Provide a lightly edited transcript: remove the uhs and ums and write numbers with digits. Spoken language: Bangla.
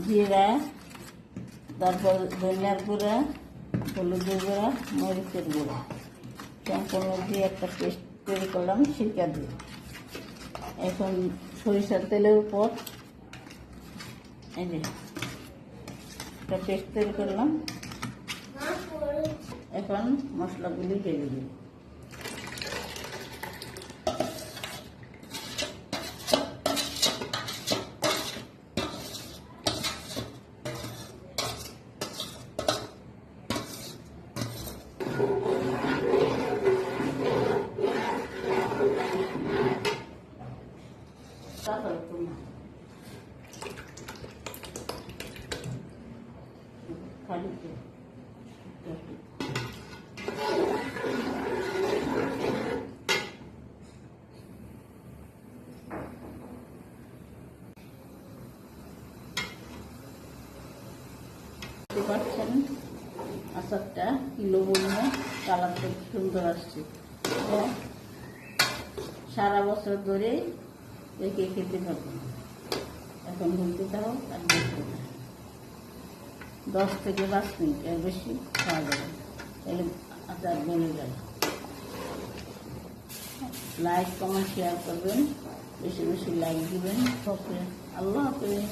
জিরা, তারপর ধনিয়ার গুঁড়া, হলুদের গুঁড়া, মরিচের গুঁড়া সম্পূর্ণ দিয়ে একটা পেস্ট তৈরি করলাম সিরকা দিয়ে। এখন সরিষার তেলের উপর এই যে একটা পেস্ট তৈরি করলাম। এখন মশলাগুলি ঢেলে দিই। পাচ্ছেন আচারটা কি লবণীয়, কালারটা সুন্দর আসছে। সারা বছর ধরে একে খেতে পারবো। এখন বলতে দাও আর 10 থেকে 5 মিনিট এর বেশি খাওয়া যাবে, তাহলে আচার বলে যাবে। লাইক কমেন্ট শেয়ার করবেন, বেশি বেশি লাইক দিবেন। আল্লাহ হাফেজ।